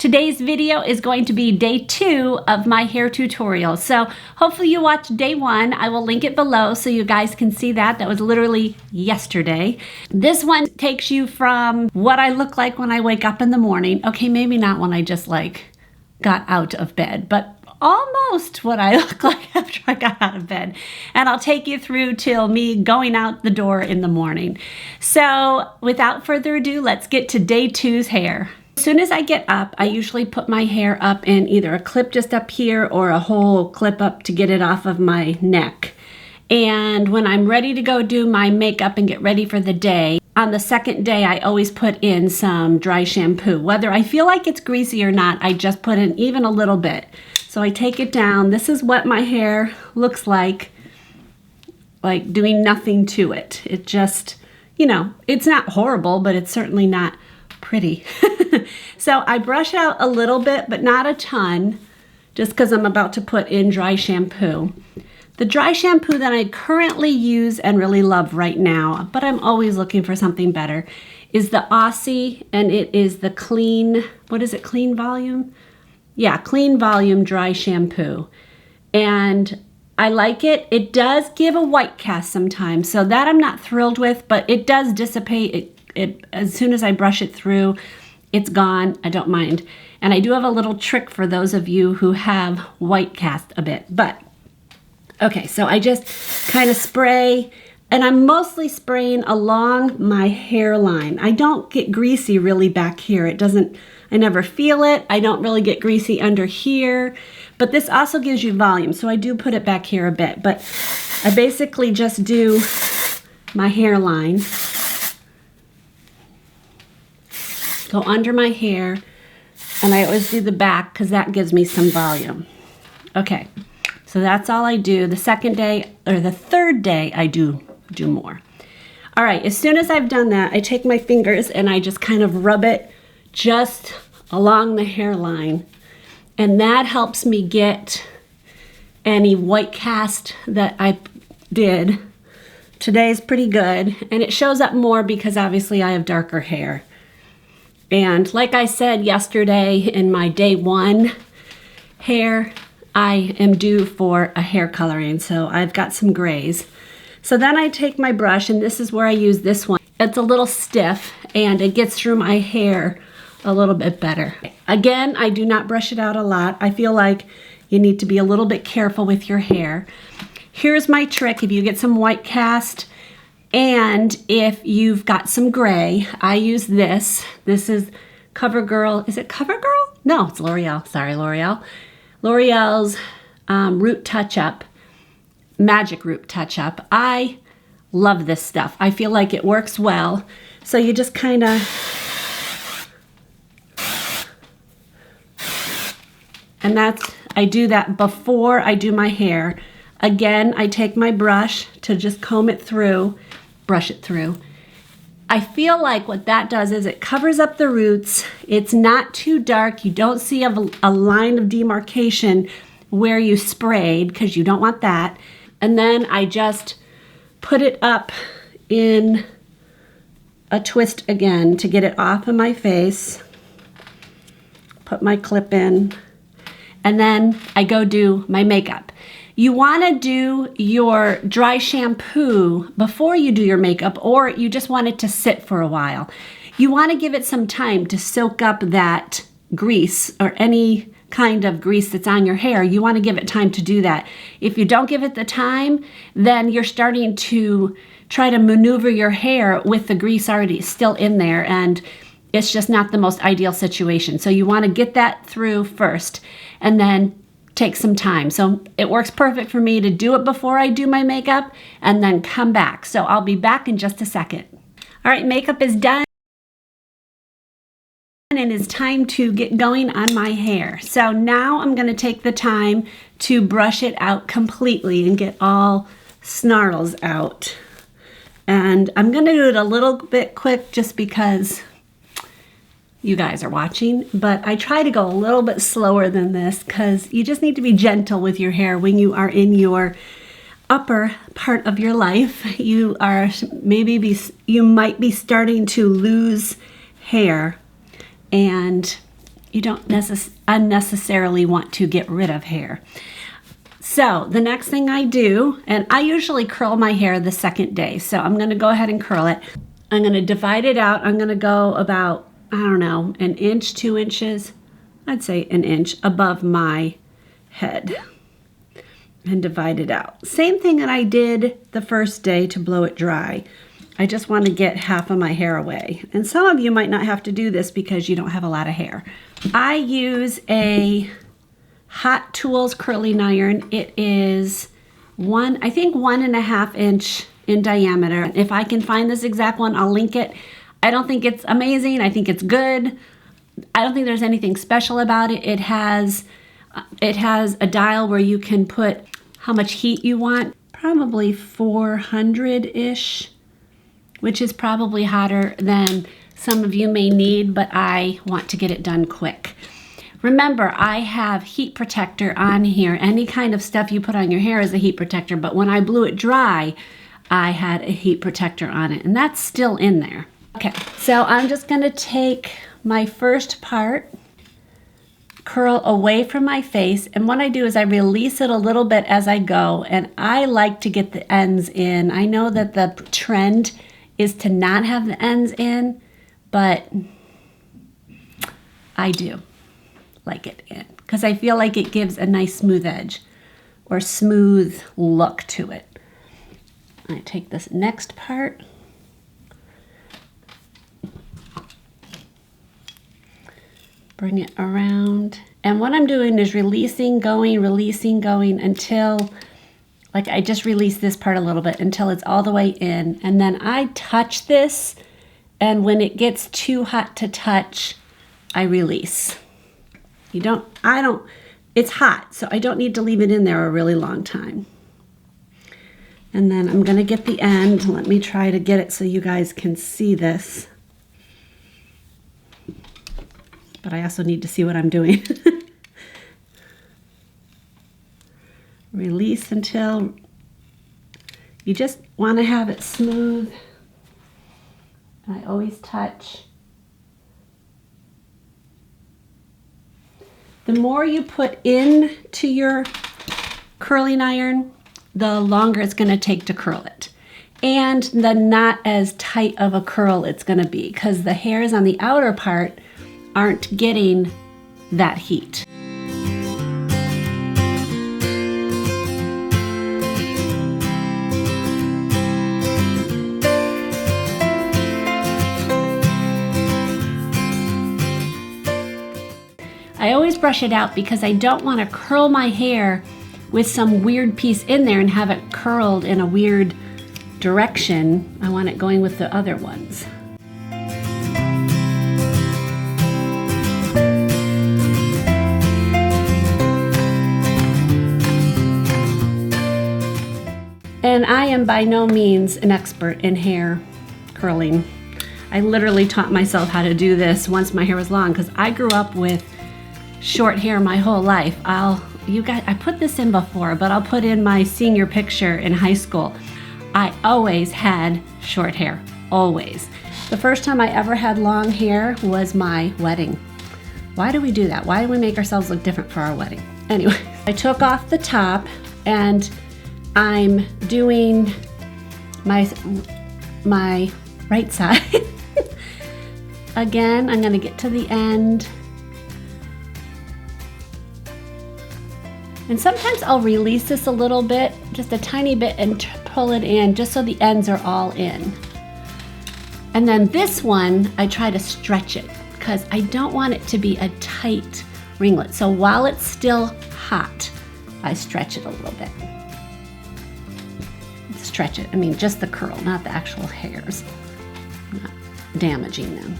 Today's video is going to be day 2 of my hair tutorial. So hopefully you watched day 1. I will link it below so you guys can see that. That was literally yesterday. This one takes you from what I look like when I wake up in the morning. Okay, maybe not when I just got out of bed, but almost what I look like after I got out of bed. And I'll take you through till me going out the door in the morning. So without further ado, let's get to day 2's hair. As soon as I get up, I usually put my hair up in either a clip just up here or a whole clip up to get it off of my neck. And when I'm ready to go do my makeup and get ready for the day, on the second day, I always put in some dry shampoo. Whether I feel like it's greasy or not, I just put in even a little bit. So I take it down. This is what my hair looks like doing nothing to it. It just, it's not horrible, but it's certainly not pretty. So I brush out a little bit, but not a ton, just because I'm about to put in dry shampoo. The dry shampoo that I currently use and really love right now, but I'm always looking for something better, is the Aussie, and it is the Clean, Clean Volume? Yeah, Clean Volume Dry Shampoo. And I like it. It does give a white cast sometimes, so that I'm not thrilled with, but it does dissipate. It as soon as I brush it through, it's gone. I don't mind. And I do have a little trick for those of you who have white cast a bit. But, okay, so I just kind of spray, and I'm mostly spraying along my hairline. I don't get greasy really back here. I never feel it. I don't really get greasy under here. But this also gives you volume, so I do put it back here a bit. But I basically just do my hairline, go under my hair, and I always do the back because that gives me some volume. Okay, so that's all I do. The second day, or the third day, I do more. All right, as soon as I've done that, I take my fingers and I just kind of rub it just along the hairline. And that helps me get any white cast that I did. Today's pretty good, and it shows up more because obviously I have darker hair. And like I said yesterday in my day 1 hair, I am due for a hair coloring, so I've got some grays. So then I take my brush, and this is where I use this one. It's a little stiff, and it gets through my hair a little bit better. Again, I do not brush it out a lot. I feel like you need to be a little bit careful with your hair. Here's my trick. If you get some white cast, and if you've got some gray, I use this. This is CoverGirl. Is it CoverGirl? No, it's L'Oreal. Sorry, L'Oreal. L'Oreal's Root Touch-Up, Magic Root Touch-Up. I love this stuff. I feel like it works well. So you just kind of, and I do that before I do my hair. Again, I take my brush to just comb it through, brush it through. I feel like what that does is it covers up the roots. It's not too dark. You don't see a line of demarcation where you sprayed, because you don't want that. And then I just put it up in a twist again to get it off of my face. Put my clip in. And then I go do my makeup. You want to do your dry shampoo before you do your makeup, or you just want it to sit for a while. You want to give it some time to soak up that grease or any kind of grease that's on your hair. You want to give it time to do that. If you don't give it the time, then you're starting to try to maneuver your hair with the grease already still in there, and it's just not the most ideal situation. So you want to get that through first and then take some time. So it works perfect for me to do it before I do my makeup and then come back. So I'll be back in just a second. All right, makeup is done, and it's time to get going on my hair. So now I'm going to take the time to brush it out completely and get all snarls out. And I'm going to do it a little bit quick just because you guys are watching, but I try to go a little bit slower than this because you just need to be gentle with your hair when you are in your upper part of your life. You might be starting to lose hair, and you don't unnecessarily want to get rid of hair. So the next thing I do, and I usually curl my hair the second day, so I'm going to go ahead and curl it. I'm going to divide it out. I'm going to go about, I don't know, an inch, 2 inches, I'd say an inch above my head, and divide it out. Same thing that I did the first day to blow it dry. I just want to get half of my hair away. And some of you might not have to do this because you don't have a lot of hair. I use a Hot Tools curling iron. It is I think 1.5 inch in diameter. If I can find this exact one, I'll link it. I don't think it's amazing. I think it's good. I don't think there's anything special about it. It has a dial where you can put how much heat you want, probably 400-ish, which is probably hotter than some of you may need, but I want to get it done quick. Remember, I have heat protector on here. Any kind of stuff you put on your hair is a heat protector, but when I blew it dry, I had a heat protector on it, and that's still in there. Okay, so I'm just gonna take my first part, curl away from my face, and what I do is I release it a little bit as I go, and I like to get the ends in. I know that the trend is to not have the ends in, but I do like it in because I feel like it gives a nice smooth edge or smooth look to it. I take this next part, bring it around, and what I'm doing is releasing, going until, like, I just release this part a little bit until it's all the way in, and then I touch this, and when it gets too hot to touch, I release. It's hot, so I don't need to leave it in there a really long time. And then I'm gonna get the end. Let me try to get it so you guys can see this. But I also need to see what I'm doing. Release until you just want to have it smooth. I always touch. The more you put into your curling iron, the longer it's going to take to curl it. And the not as tight of a curl it's going to be because the hairs on the outer part aren't getting that heat. I always brush it out because I don't want to curl my hair with some weird piece in there and have it curled in a weird direction. I want it going with the other ones. And I am by no means an expert in hair curling. I literally taught myself how to do this once my hair was long because I grew up with short hair my whole life. I put this in before, but I'll put in my senior picture in high school. I always had short hair, always. The first time I ever had long hair was my wedding. Why do we do that? Why do we make ourselves look different for our wedding? Anyway, I took off the top and I'm doing my right side. Again, I'm gonna get to the end. And sometimes I'll release this a little bit, just a tiny bit, and pull it in just so the ends are all in. And then this one, I try to stretch it because I don't want it to be a tight ringlet. So while it's still hot, I stretch it a little bit. Stretch it, I mean just the curl, not the actual hairs. I'm not damaging them.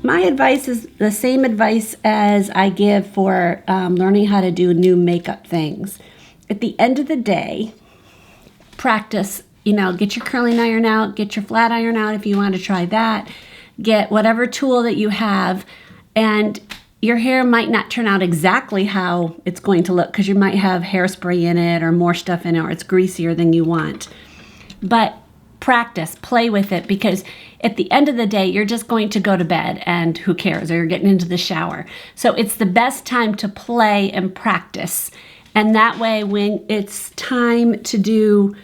My advice is the same advice as I give for learning how to do new makeup things. At the end of the day, practice get your curling iron out, get your flat iron out if you want to try that. Get whatever tool that you have, and your hair might not turn out exactly how it's going to look because you might have hairspray in it or more stuff in it, or it's greasier than you want. But practice, play with it, because at the end of the day, you're just going to go to bed and who cares, or you're getting into the shower. So it's the best time to play and practice. And that way, when it's time to do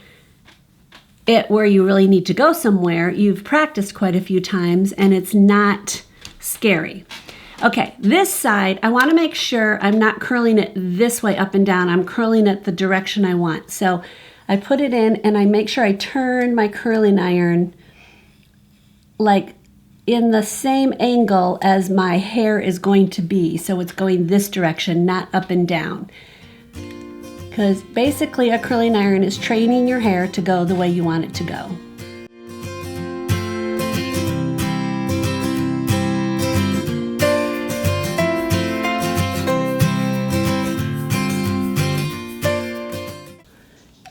it where you really need to go somewhere, you've practiced quite a few times and it's not scary. Okay, this side, I want to make sure I'm not curling it this way up and down. I'm curling it the direction I want. So I put it in and I make sure I turn my curling iron like in the same angle as my hair is going to be. So it's going this direction, not up and down. Because basically a curling iron is training your hair to go the way you want it to go.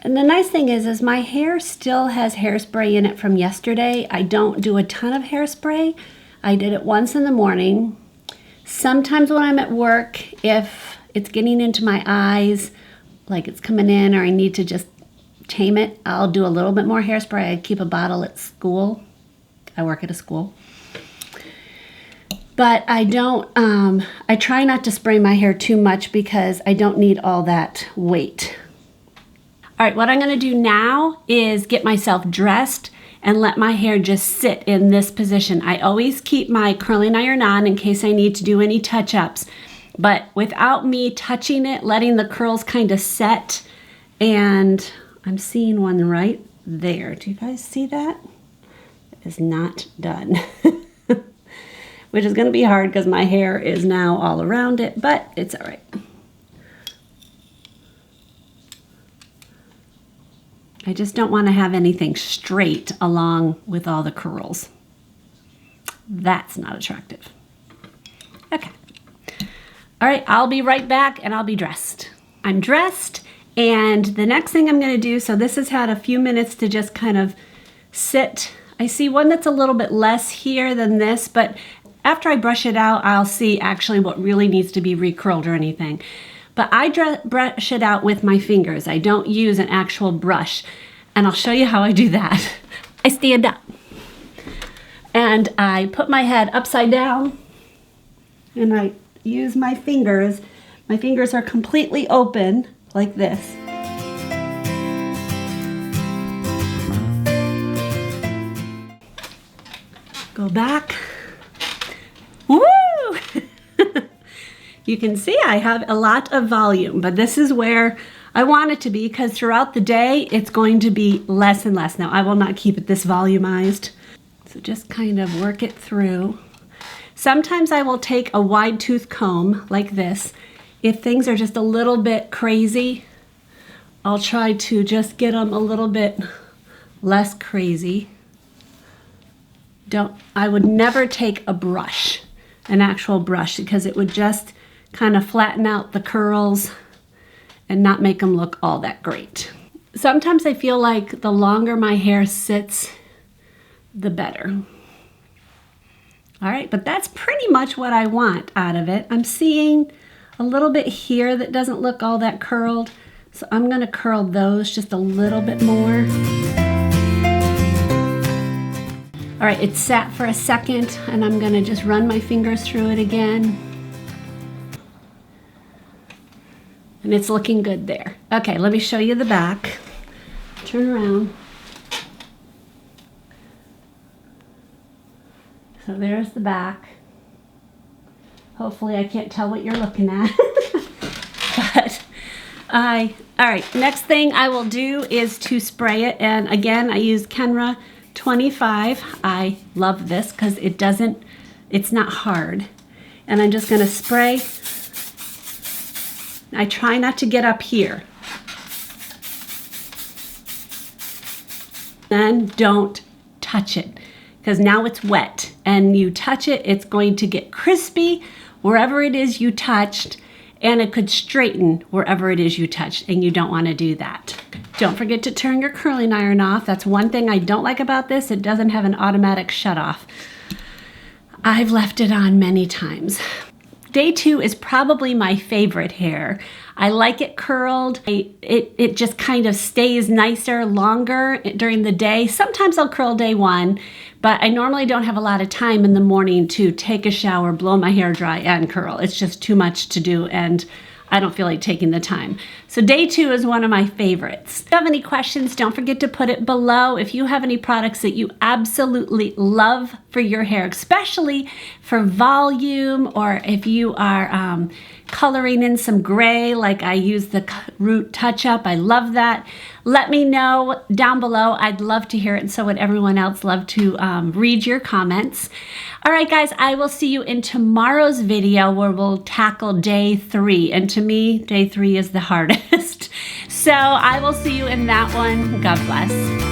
And the nice thing is my hair still has hairspray in it from yesterday. I don't do a ton of hairspray. I did it once in the morning. Sometimes when I'm at work, if it's getting into my eyes, like it's coming in or I need to just tame it, I'll do a little bit more hairspray. I keep a bottle at school. I work at a school. But I don't, I try not to spray my hair too much because I don't need all that weight. All right, what I'm gonna do now is get myself dressed and let my hair just sit in this position. I always keep my curling iron on in case I need to do any touch-ups. But without me touching it, letting the curls kind of set, and I'm seeing one right there. Do you guys see that? It is not done. Which is going to be hard because my hair is now all around it, but it's all right. I just don't want to have anything straight along with all the curls. That's not attractive. Okay. All right, I'll be right back and I'll be dressed. I'm dressed, and the next thing I'm gonna do, so this has had a few minutes to just kind of sit. I see one that's a little bit less here than this, but after I brush it out, I'll see actually what really needs to be recurled or anything. But I brush it out with my fingers. I don't use an actual brush, and I'll show you how I do that. I stand up, and I put my head upside down, and I use my fingers. My fingers are completely open like this. Go back. Woo! You can see I have a lot of volume, but this is where I want it to be because throughout the day it's going to be less and less. Now I will not keep it this volumized. So just kind of work it through. Sometimes I will take a wide tooth comb like this. If things are just a little bit crazy, I'll try to just get them a little bit less crazy. I would never take a brush, an actual brush, because it would just kind of flatten out the curls and not make them look all that great. Sometimes I feel like the longer my hair sits, the better. All right, but that's pretty much what I want out of it. I'm seeing a little bit here that doesn't look all that curled, so I'm gonna curl those just a little bit more. All right, it sat for a second, and I'm gonna just run my fingers through it again. And it's looking good there. Okay, let me show you the back. Turn around. So there's the back. Hopefully I can't tell what you're looking at. But all right, next thing I will do is to spray it. And again, I use Kenra 25. I love this because it's not hard. And I'm just gonna spray. I try not to get up here. Then don't touch it, because now it's wet, and you touch it, it's going to get crispy wherever it is you touched, and it could straighten wherever it is you touch, and you don't want to do that. Don't forget to turn your curling iron off. That's one thing I don't like about this. It doesn't have an automatic shut off. I've left it on many times. Day 2 is probably my favorite hair. I like it curled. It just kind of stays nicer, longer during the day. Sometimes I'll curl day 1, but I normally don't have a lot of time in the morning to take a shower, blow my hair dry, and curl. It's just too much to do, and I don't feel like taking the time. So day 2 is one of my favorites. If you have any questions, don't forget to put it below. If you have any products that you absolutely love for your hair, especially for volume, or if you are coloring in some gray, like I use the Root Touch Up, I love that. Let me know down below. I'd love to hear it, and so would everyone else. Love to read your comments. All right, guys, I will see you in tomorrow's video where we'll tackle day 3. And to me, day 3 is the hardest. So I will see you in that one. God bless.